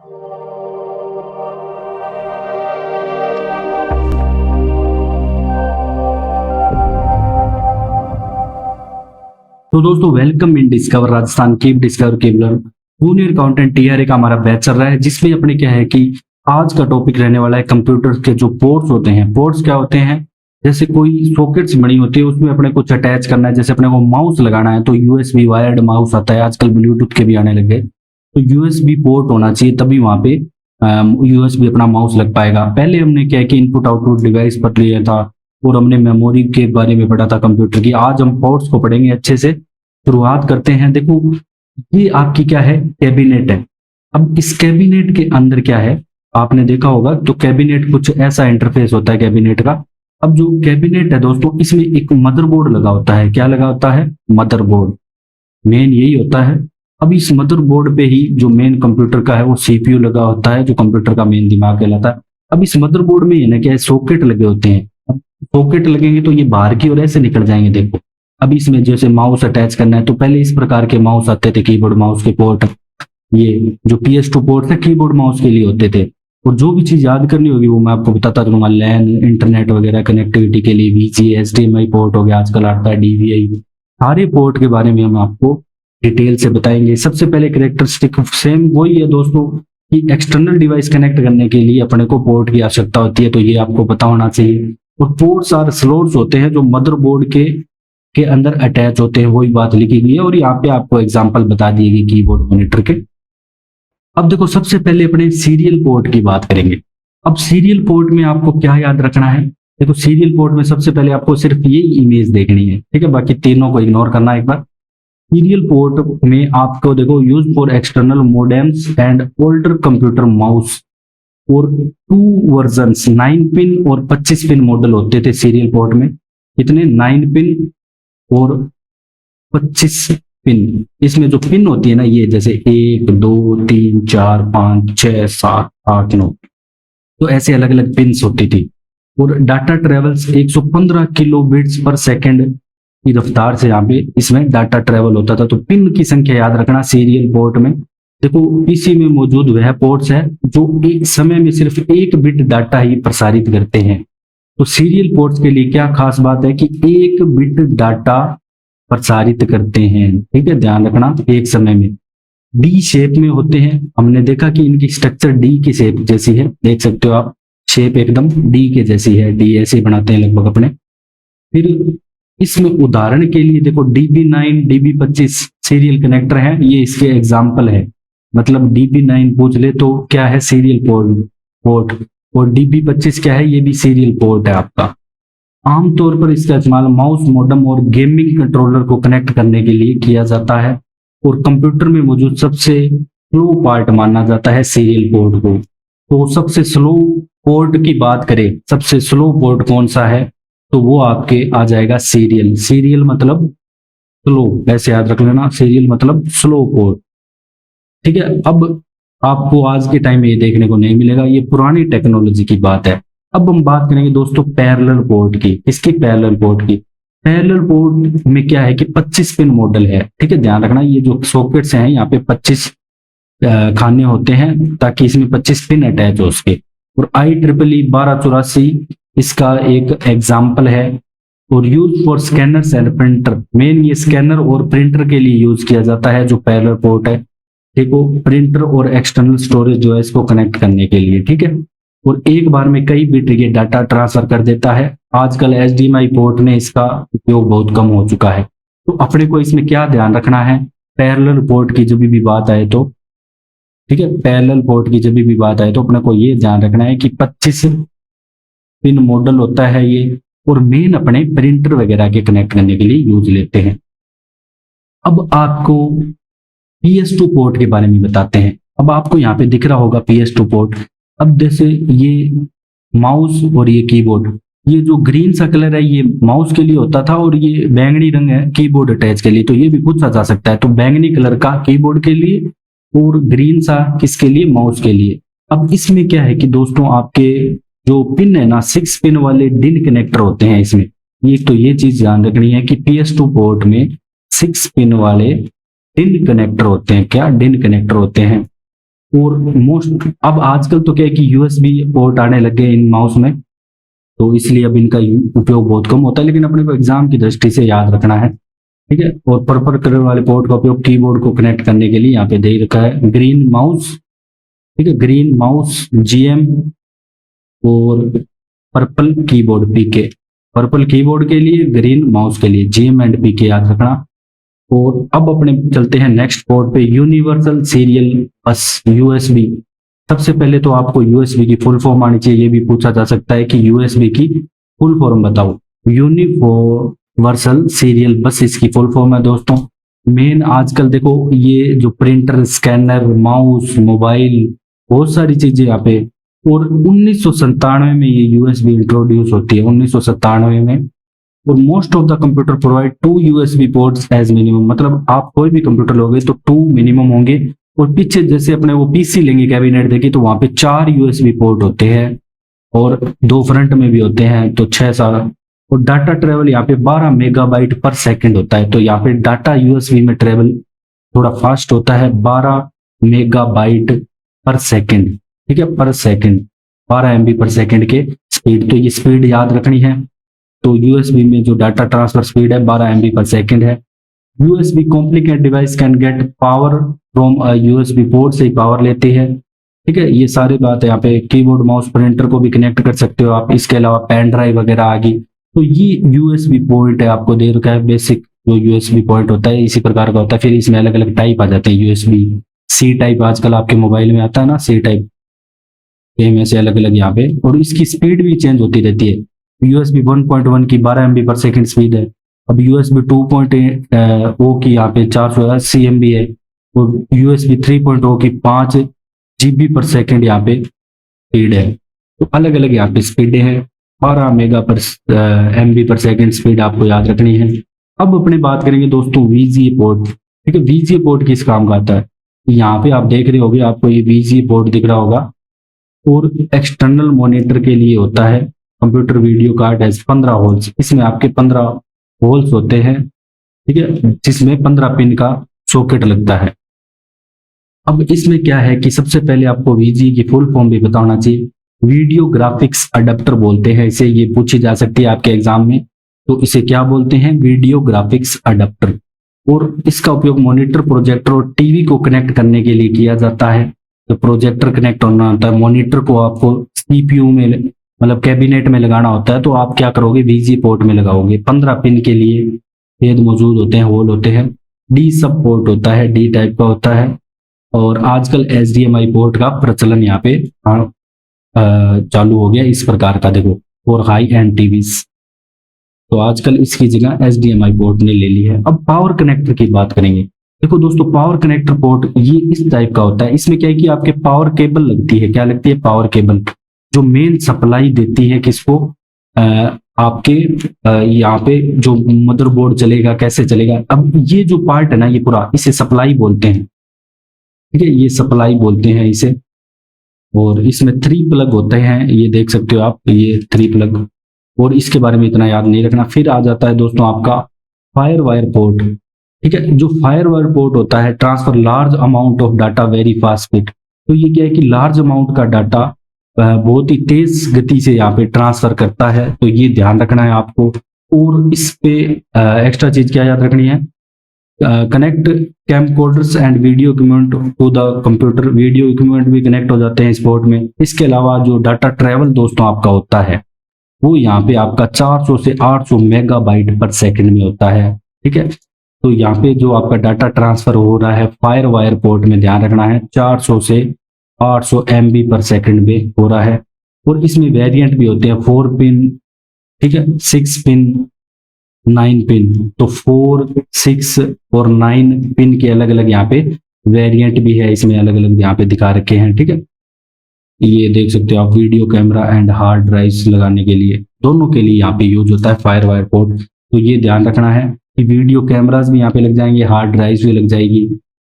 तो दोस्तों welcome in discover Rajasthan keep discover केबलर जूनियर अकाउंटेंट टीआरए का हमारा बैच चल रहा है, जिसमें अपने क्या है कि आज का टॉपिक रहने वाला है कंप्यूटर के जो पोर्ट्स होते हैं। पोर्ट्स क्या होते हैं? जैसे कोई सॉकेट्स बनी होती है, उसमें अपने कुछ अटैच करना है। जैसे अपने को माउस लगाना है तो यूएसबी वायर्ड माउस आता है, आजकल ब्लूटूथ के भी आने लग गए। तो यूएसबी पोर्ट होना चाहिए, तभी वहां पे यूएसबी अपना माउस लग पाएगा। पहले हमने क्या है कि इनपुट आउटपुट डिवाइस पर लिया था और हमने मेमोरी के बारे में पढ़ा था कंप्यूटर की। आज हम पोर्ट्स को पढ़ेंगे अच्छे से। शुरुआत करते हैं। देखो, ये आपकी क्या है, कैबिनेट है। अब इस कैबिनेट के अंदर क्या है, आपने देखा होगा तो कैबिनेट कुछ ऐसा इंटरफेस होता है कैबिनेट का। अब जो कैबिनेट है दोस्तों, इसमें एक मदरबोर्ड लगा होता है। क्या लगा होता है? मदरबोर्ड। मेन यही होता है। अब इस मदरबोर्ड पे ही जो मेन कंप्यूटर का है वो सीपीयू लगा होता है, जो कंप्यूटर का मेन दिमाग कहलाता है। अब इस मदरबोर्ड में ये ना क्या है, सॉकेट लगे होते हैं। अब सॉकेट लगेंगे तो ये बाहर की ओर ऐसे निकल जाएंगे। देखो, अब इसमें जैसे माउस अटैच करना है तो पहले इस प्रकार के माउस आते थे, कीबोर्ड माउस के पोर्ट। ये जो PS2 पोर्ट थे कीबोर्ड माउस के लिए होते थे। और जो भी चीज याद करनी होगी वो मैं आपको बताता रहूंगा। लैन, इंटरनेट वगैरह कनेक्टिविटी के लिए VGA, HDMI पोर्ट हो गया, आजकल आता है DVI। सारे पोर्ट के बारे में हम आपको डिटेल से बताएंगे। सबसे पहले कैरेक्टरिस्टिक सेम वही है दोस्तों कि एक्सटर्नल डिवाइस कनेक्ट करने के लिए अपने को पोर्ट की आवश्यकता होती है, तो ये आपको पता होना चाहिए। और पोर्ट्स आर स्लॉट्स होते हैं जो मदरबोर्ड के अंदर अटैच होते हैं, वही बात लिखी गई है। और यहाँ पे आपको एग्जांपल बता दिए गए कीबोर्ड मॉनिटर के। अब देखो, सबसे पहले अपने सीरियल पोर्ट की बात करेंगे। अब सीरियल पोर्ट में आपको क्या याद रखना है? देखो, सीरियल पोर्ट में सबसे पहले आपको सिर्फ ये इमेज देखनी है, ठीक है, बाकी तीनों को इग्नोर करना है एक बार। सीरियल पोर्ट में आपको देखो, use for external modems and older computer mouse और 2 वर्जन्स 9 पिन और 25 पिन मॉडल होते थे सीरियल पोर्ट में। कितने? 9 पिन और 25 पिन। इसमें जो पिन होती है ना, ये जैसे 1 2 3 4 5 6 7 8 9, तो ऐसे अलग अलग पिन्स होती थी। और डाटा ट्रेवल्स 115 किलो बिट्स पर सेकेंड की रफ्तार से यहाँ पे इसमें डाटा ट्रेवल होता था। तो पिन की संख्या याद रखना सीरियल पोर्ट में। देखो, पीसी में मौजूद वह पोर्ट्स है जो एक समय में सिर्फ 1 बिट डाटा ही प्रसारित करते हैं। तो सीरियल पोर्ट्स के लिए क्या खास बात है कि 1 बिट डाटा प्रसारित करते हैं, ठीक है, ध्यान रखना। एक समय में डी शेप में होते हैं। हमने देखा कि इनकी स्ट्रक्चर डी की शेप जैसी है, देख सकते हो आप, शेप एकदम डी के जैसी है। डी ऐसे बनाते हैं लगभग अपने। फिर इसमें उदाहरण के लिए देखो, DB9 DB25 सीरियल कनेक्टर है, ये इसके एग्जाम्पल है। मतलब DB9 पूछ ले तो क्या है? Serial port. और DB25 क्या है? ये भी सीरियल पोर्ट है आपका। आमतौर पर इसका इस्तेमाल माउस, मॉडेम और गेमिंग कंट्रोलर को कनेक्ट करने के लिए किया जाता है। और कंप्यूटर में मौजूद सबसे स्लो पार्ट माना जाता है सीरियल पोर्ट को। तो सबसे स्लो पोर्ट की बात करें, सबसे स्लो पोर्ट कौन सा है? तो वो आपके आ जाएगा सीरियल। सीरियल मतलब स्लो, ऐसे याद रख लेना, सीरियल मतलब स्लो पोर्ट, ठीक है। अब आपको आज के टाइम में ये देखने को नहीं मिलेगा, ये पुरानी टेक्नोलॉजी की बात है। अब हम बात करेंगे दोस्तों पैरेलल पोर्ट की। किसकी? पैरेलल पोर्ट की। पैरेलल पोर्ट में क्या है कि 25 पिन मॉडल है, ठीक है, ध्यान रखना। ये जो सॉकेट्स हैं यहाँ पे 25 खाने होते हैं ताकि इसमें 25 पिन अटैच हो उसके। और IEEE 1284 इसका एक एग्जाम्पल है। और use for scanners and printer, main ये स्कैनर और प्रिंटर के लिए यूज किया जाता है जो पैरेलल पोर्ट है, ठीक है। प्रिंटर और एक्सटर्नल स्टोरेज जो है इसको कनेक्ट करने के लिए, ठीक है। और एक बार में कई बिट ये डाटा ट्रांसफर कर देता है। आजकल HDMI पोर्ट ने इसका उपयोग बहुत कम हो चुका है। तो अपने को इसमें क्या ध्यान रखना है? पैरेलल पोर्ट की जब भी बात आए तो, ठीक है, पैरेलल पोर्ट की जब भी बात आए तो अपने को ये ध्यान रखना है कि 25 पिन मॉडल होता है ये। और मेन अपने प्रिंटर वगैरह के कनेक्ट करने के लिए यूज लेते हैं। अब आपको PS2 पोर्ट के बारे में बताते हैं। अब आपको यहाँ पे दिख रहा होगा PS2 पोर्ट। अब जैसे ये माउस और ये कीबोर्ड, ये जो ग्रीन सा कलर है ये माउस के लिए होता था और ये बैंगनी रंग है कीबोर्ड अटैच के लिए। तो ये भी पूछा जा सकता है। तो बैंगनी कलर का कीबोर्ड के लिए और ग्रीन सा किसके लिए? माउस के लिए। अब इसमें क्या है कि दोस्तों आपके जो पिन है ना, 6 पिन वाले डिन कनेक्टर होते हैं इसमें। ये तो ये चीज ध्यान रखनी है कि PS2 पोर्ट में 6 पिन वाले डिन कनेक्टर होते हैं। क्या? डिन कनेक्टर होते हैं। और मोस्ट अब आजकल तो क्या है कि यूएसबी पोर्ट आने लग गए इन माउस में, तो इसलिए अब इनका उपयोग बहुत कम होता है, लेकिन अपने को एग्जाम की दृष्टि से याद रखना है, ठीक है। और पर्पल कलर वाले पोर्ट का उपयोग कीबोर्ड को कनेक्ट करने के लिए यहाँ पे दे रखा है। ग्रीन माउस, ठीक है, ग्रीन माउस जीएम, और पर्पल कीबोर्ड पीके, पर्पल कीबोर्ड के लिए, ग्रीन माउस के लिए जीएम एंड पीके याद रखना। और अब अपने चलते हैं नेक्स्ट पोर्ट पे, यूनिवर्सल सीरियल बस यूएसबी। सबसे पहले तो आपको यूएसबी की फुल फॉर्म आनी चाहिए, ये भी पूछा जा सकता है कि यूएसबी की फुल फॉर्म बताओ। यूनिवर्सल सीरियल बस इसकी फुल फॉर्म है दोस्तों। मेन आजकल देखो ये जो प्रिंटर, स्कैनर, माउस, मोबाइल, बहुत सारी चीजें यहाँ पे, और 1997 में ये यूएसबी इंट्रोड्यूस होती है, 1997 में। और most of the computer provide 2 USB ports as minimum, मतलब आप कोई भी कंप्यूटर लोगे तो 2 मिनिमम होंगे। और पीछे जैसे अपने वो पीसी लेंगे कैबिनेट देखिए तो वहां पे 4 यूएसबी पोर्ट होते हैं, और 2 फ्रंट में भी होते हैं, तो 6-7। और डाटा ट्रेवल यहाँ पे 12 मेगाबाइट पर सेकंड होता है, तो यहाँ पे डाटा यूएसबी में ट्रेवल थोड़ा फास्ट होता है, 12 मेगाबाइट पर सेकंड, ठीक है, पर सेकंड, 12 MB पर सेकंड के स्पीड, तो ये स्पीड याद रखनी है। तो यूएसबी में जो डाटा ट्रांसफर स्पीड है 12 MB पर सेकंड है। USB complicate device can get power from USB port से ही पावर लेती है, ठीक है। ये सारी बात है यहाँ पे। कीबोर्ड, माउस, प्रिंटर को भी कनेक्ट कर सकते हो आप, इसके अलावा पेन ड्राइव वगैरह आ गई। तो ये यूएसबी पोर्ट है, आपको दे रखा है बेसिक जो यूएसबी पोर्ट होता है, इसी प्रकार का होता है। फिर इसमें अलग अलग टाइप आ जाते हैं, यूएसबी सी टाइप आजकल आपके मोबाइल में आता है ना, सी टाइप, में से अलग अलग यहाँ पे। और इसकी स्पीड भी चेंज होती रहती है। यूएसबी 1.1 की 12 MB पर सेकंड स्पीड है, अब यूएसबी 2.0 की यहाँ पे 480 MB है, और यूएसबी 3.0 की 5 GB पर सेकंड यहाँ पे स्पीड है। तो अलग अलग यहाँ पे स्पीड है। 12 मेगा पर MB पर सेकंड स्पीड आपको याद रखनी है। अब अपने बात करेंगे दोस्तों VGA पोर्ट, ठीक है। VGA पोर्ट किस काम का आता है, यहाँ पे आप देख रहे होगे, आपको ये VGA पोर्ट दिख रहा होगा। और एक्सटर्नल मॉनिटर के लिए होता है। Computer video card has 15 holes, इसमें आपके 15 होल्स होते हैं, ठीक है, जिसमें 15 पिन का सॉकेट लगता है। अब इसमें क्या है कि सबसे पहले आपको VGA की फुल फॉर्म भी बताना चाहिए। वीडियो ग्राफिक्स अडेप्टर बोलते हैं इसे, ये पूछी जा सकती है आपके एग्जाम में। तो इसे क्या बोलते हैं, वीडियो ग्राफिक्स अडेप्टर। और इसका उपयोग मॉनिटर, प्रोजेक्टर और टीवी को कनेक्ट करने के लिए किया जाता है। तो प्रोजेक्टर कनेक्ट होना होता है, मॉनिटर को आपको CPU में मतलब कैबिनेट में लगाना होता है, तो आप क्या करोगे, VGA पोर्ट में लगाओगे। 15 पिन के लिए छेद मौजूद होते हैं, होल होते हैं। D सब पोर्ट होता है, D टाइप का होता है। और आजकल HDMI पोर्ट का प्रचलन यहाँ पे चालू हो गया इस प्रकार का, देखो, और हाई एंड टीवीज। तो आजकल इसकी जगह HDMI पोर्ट ने ले ली है। अब पावर कनेक्टर की बात करेंगे। देखो दोस्तों, पावर कनेक्टर पोर्ट ये इस टाइप का होता है। इसमें क्या है कि आपके पावर केबल लगती है, क्या लगती है, पावर केबल, जो मेन सप्लाई देती है किसको, आपके यहाँ पे जो मदरबोर्ड चलेगा, कैसे चलेगा। अब ये जो पार्ट है ना, ये पूरा, इसे सप्लाई बोलते हैं, ठीक है, ये सप्लाई बोलते हैं इसे। और इसमें 3 प्लग होते हैं, ये देख सकते हो आप, ये 3 प्लग। और इसके बारे में इतना याद नहीं रखना। फिर आ जाता है दोस्तों आपका फायर वायर पोर्ट, ठीक है। जो फायर वायर पोर्ट होता है, transfer large amount of data very fast speed. तो ये क्या है कि लार्ज अमाउंट का डाटा बहुत ही तेज गति से यहाँ पे ट्रांसफर करता है, तो ये ध्यान रखना है आपको। और इस पे एक्स्ट्रा चीज क्या याद रखनी है, connect camcorders and video equipment to the computer. Video equipment भी कनेक्ट हो जाते हैं इस पोर्ट में। इसके अलावा जो डाटा ट्रेवल दोस्तों आपका होता है, वो यहाँ पे आपका 400 से 800 मेगाबाइट पर सेकंड में होता है, ठीक है। तो यहाँ पे जो आपका डाटा ट्रांसफर हो रहा है फायर वायर पोर्ट में, ध्यान रखना है, 400 से 800 MB पर सेकंड में हो रहा है। और इसमें वेरिएंट भी होते हैं, 4 पिन, ठीक है, 6 पिन, 9 पिन। तो 4, 6 और 9 पिन के अलग अलग यहाँ पे वेरिएंट भी है, इसमें अलग अलग यहाँ पे दिखा रखे हैं, ठीक है। ये देख सकते हो आप, video camera and hard drives लगाने के लिए, दोनों के लिए यहाँ पे यूज होता है फायर वायर पोर्ट। तो ये ध्यान रखना है कि वीडियो कैमरास भी यहाँ पे लग जाएंगे, हार्ड ड्राइव्स भी लग जाएगी,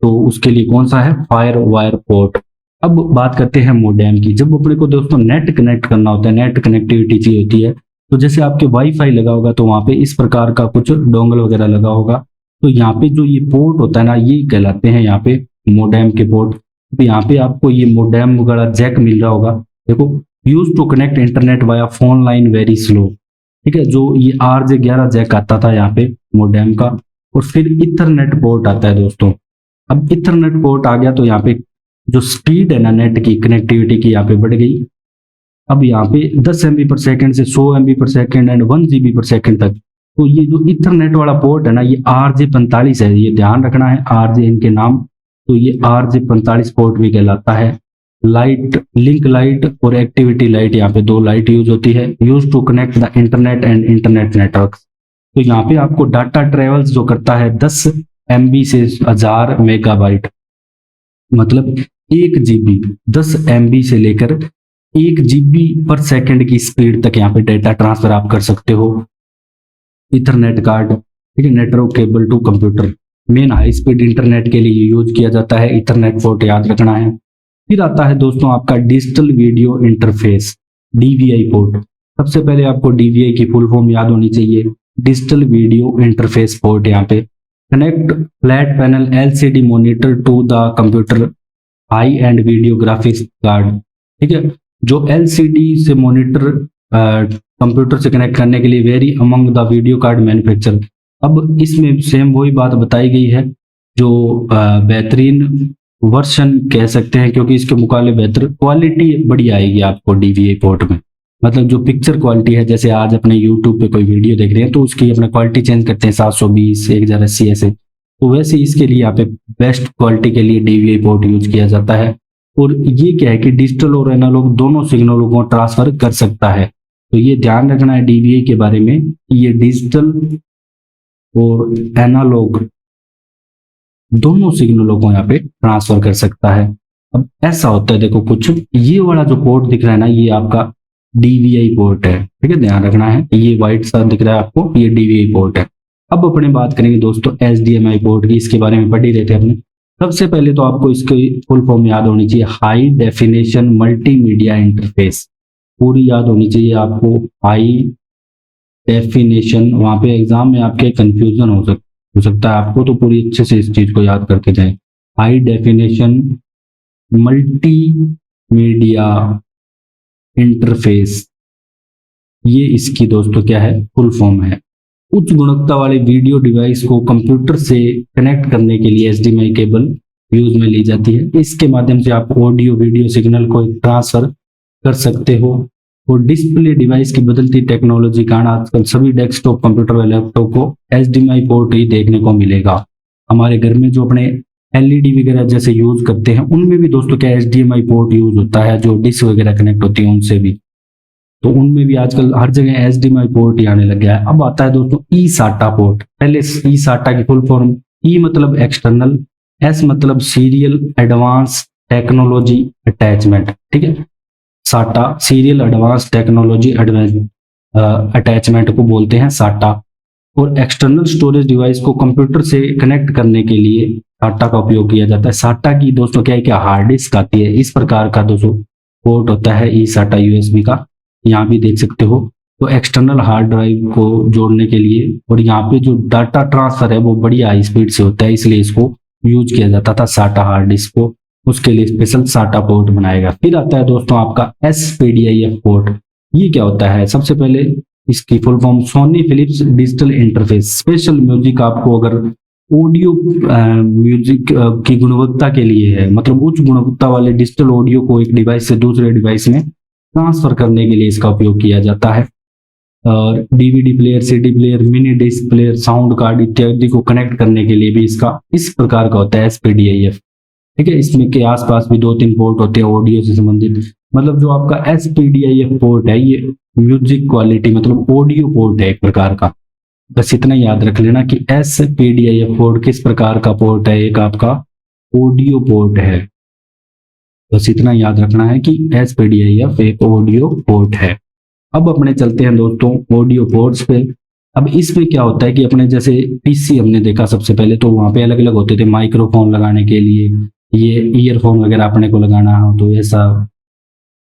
तो उसके लिए कौन सा है, फायर वायर पोर्ट। अब बात करते हैं मोडेम की। जब अपने को दोस्तों नेट कनेक्ट करना होता है, नेट कनेक्टिविटी चाहिए होती है, तो जैसे आपके वाईफाई लगा होगा तो वहां पे इस प्रकार का कुछ डोंगल वगैरह लगा होगा। तो यहाँ पे जो ये पोर्ट होता है ना, ये कहलाते हैं यहाँ पे मोडेम के पोर्ट। तो यहाँ पे आपको ये मोडेम वगैरह जैक मिल रहा होगा। देखो, use to connect internet via phone line very slow, ठीक है। जो ये RJ11 जैक आता था यहाँ पे मोडेम का, और फिर इथरनेट पोर्ट आता है दोस्तों। अब इथरनेट पोर्ट आ गया तो यहाँ पे जो स्पीड है ना नेट की कनेक्टिविटी की यहाँ पे बढ़ गई। अब यहाँ पे 10 MB पर सेकेंड से 100 MB पर सेकेंड एंड 1 GB पर सेकेंड तक। तो ये जो इथरनेट वाला पोर्ट है ना, ये RJ45 है, ये ध्यान रखना है, RJ इनके नाम। तो ये RJ45 पोर्ट भी कहलाता है। लाइट, लिंक लाइट और एक्टिविटी लाइट, यहाँ पे दो लाइट यूज होती है। Use to connect the internet and internet network. तो यहाँ पे आपको डाटा ट्रेवल्स जो करता है 10 MB से 1000 मेगाबाइट, मतलब 1 GB, 10 MB से लेकर 1 GB पर सेकंड की स्पीड तक यहाँ पे डेटा ट्रांसफर आप कर सकते हो। इथरनेट कार्ड, ठीक है, network cable to computer, main high speed internet के लिए यूज किया जाता है। इथरनेट पोर्ट याद रखना है। फिर आता है दोस्तों आपका digital video interface, DVI port. सबसे पहले आपको DVI की फुल फॉर्म याद होनी चाहिए, डिजिटल वीडियो इंटरफेस पोर्ट। यहाँ पे connect flat panel LCD monitor to the computer high end video graphics card, ठीक है। जो LCD से मॉनिटर कंप्यूटर से कनेक्ट करने के लिए very among the video card manufacture. अब इसमें सेम वही बात बताई गई है, जो बेहतरीन वर्जन कह सकते हैं, क्योंकि इसके मुकाबले बेहतर क्वालिटी बड़ी आएगी आपको DVI पोर्ट में। मतलब जो पिक्चर क्वालिटी है, जैसे आज अपने YouTube पे कोई वीडियो देख रहे हैं तो उसकी अपना क्वालिटी चेंज करते हैं 720, 1080 ऐसे, तो वैसे इसके लिए यहाँ पे बेस्ट क्वालिटी के लिए DVI पोर्ट यूज किया जाता है। और ये क्या है कि डिजिटल और एनालॉग दोनों सिग्नलों को ट्रांसफर कर सकता है। तो ये ध्यान रखना है DVI के बारे में, ये डिजिटल और एनालॉग दोनों सिग्नलों को यहाँ पे ट्रांसफर कर सकता है। अब ऐसा होता है, देखो कुछ ये वाला जो पोर्ट दिख रहा है ना, ये आपका DVI पोर्ट है, ठीक है, ध्यान रखना है। ये व्हाइट सा दिख रहा है आपको, ये DVI पोर्ट है। अब अपने बात करेंगे दोस्तों HDMI पोर्ट की, इसके बारे में पढ़ ही रहे थे अपने। सबसे पहले तो आपको इसकी फुल फॉर्म याद होनी चाहिए, हाई डेफिनेशन मल्टीमीडिया इंटरफेस, पूरी याद होनी चाहिए आपको, हाई डेफिनेशन। वहां पे एग्जाम में आपके कंफ्यूजन हो सकता है आपको, तो पूरी अच्छे से इस चीज को याद करके जाएं। हाई डेफिनेशन मल्टीमीडिया इंटरफेस, ये इसकी दोस्तों क्या है, फुल फॉर्म है। उच्च गुणवत्ता वाले वीडियो डिवाइस को कंप्यूटर से कनेक्ट करने के लिए HDMI केबल यूज में ली जाती है। इसके माध्यम से आप ऑडियो वीडियो सिग्नल को ट्रांसफर कर सकते हो। और डिस्प्ले डिवाइस की बदलती टेक्नोलॉजी के कारण आजकल सभी डेस्कटॉप कंप्यूटर व लैपटॉप को HDMI पोर्ट ही देखने को मिलेगा। हमारे घर में जो अपने LED वगैरह जैसे यूज करते हैं उनमें भी दोस्तों क्या HDMI पोर्ट यूज होता है, जो डिश वगैरह कनेक्ट होती है उनसे भी, तो उनमें भी आजकल हर जगह HDMI पोर्ट ही आने लग गया है। अब आता है दोस्तों eSATA पोर्ट। पहले eSATA की फुल फॉर्म, E मतलब एक्सटर्नल, S मतलब सीरियल एडवांस टेक्नोलॉजी अटैचमेंट, ठीक है। SATA serial advance technology attachment को बोलते हैं SATA। और एक्सटर्नल स्टोरेज डिवाइस को कंप्यूटर से कनेक्ट करने के लिए SATA का उपयोग किया जाता है। SATA की दोस्तों क्या है कि हार्ड डिस्क आती है, इस प्रकार का दोस्तों पोर्ट होता है eSATA USB का, यहाँ भी देख सकते हो। तो एक्सटर्नल हार्ड ड्राइव को जोड़ने के लिए, और यहाँ पे जो डाटा ट्रांसफर है वो बड़ी हाई स्पीड से होता है, इसलिए इसको यूज किया जाता था SATA हार्ड डिस्क को, उसके लिए स्पेशल SATA पोर्ट बनाएगा। फिर आता है दोस्तों आपका SPDIF पोर्ट। ये क्या होता है, सबसे पहले इसकी full form Sony Philips digital interface. Special music आपको अगर ऑडियो म्यूजिक की गुणवत्ता के लिए है, मतलब उच्च गुणवत्ता वाले डिजिटल ऑडियो को एक डिवाइस से दूसरे डिवाइस में ट्रांसफर करने के लिए इसका उपयोग किया जाता है। और DVD player, CD player, mini disc player, sound card इत्यादि को कनेक्ट करने के लिए भी इसका इस प्रकार का होता है SPDIF, ठीक है। इसमें के आसपास भी 2-3 पोर्ट होते हैं ऑडियो से संबंधित। मतलब जो आपका SPDIF पोर्ट है ये म्यूजिक क्वालिटी मतलब ऑडियो पोर्ट है एक प्रकार का। बस इतना याद रख लेना कि SPDIF पोर्ट किस प्रकार का पोर्ट है, एक आपका ऑडियो पोर्ट है। बस इतना याद रखना है कि SPDIF एक ऑडियो पोर्ट है। अब अपने चलते हैं दोस्तों ऑडियो पोर्ट्स पे। अब इसमें क्या होता है कि अपने जैसे PC हमने देखा सबसे पहले, तो वहाँ पे अलग अलग होते थे माइक्रोफोन लगाने के लिए, ये ईयरफोन वगैरह अपने को लगाना हो तो ऐसा,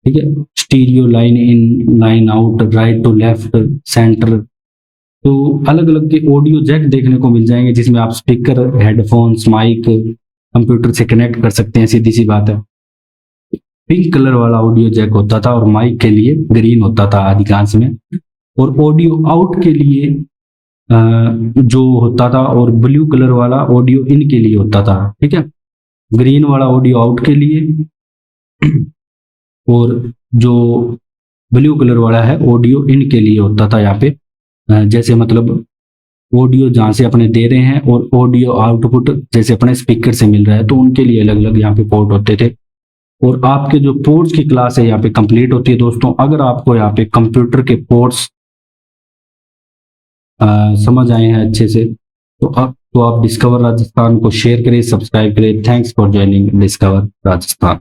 ठीक है। Stereo, line in, line out, right to left, centre, तो अलग अलग के ऑडियो जैक देखने को मिल जाएंगे जिसमें आप स्पीकर, हेडफोन्स, माइक कंप्यूटर से कनेक्ट कर सकते हैं, सीधी सी बात है। पिंक कलर वाला ऑडियो जैक होता था और माइक के लिए ग्रीन होता था अधिकांश में, और ऑडियो आउट के लिए जो होता था, और ब्लू कलर वाला ऑडियो इन के लिए होता था। ठीक है, ग्रीन वाला ऑडियो आउट के लिए और जो ब्लू कलर वाला है ऑडियो इन के लिए होता था। यहाँ पे जैसे मतलब ऑडियो जहाँ से अपने दे रहे हैं और ऑडियो आउटपुट जैसे अपने स्पीकर से मिल रहा है, तो उनके लिए अलग अलग यहाँ पे पोर्ट होते थे। और आपके जो पोर्ट्स की क्लास है यहाँ पे कंप्लीट होती है दोस्तों। अगर आपको यहाँ पे कंप्यूटर के पोर्ट्स समझ आए हैं अच्छे से, तो आप डिस्कवर राजस्थान को शेयर करें, सब्सक्राइब करें। Thanks for joining discover Rajasthan.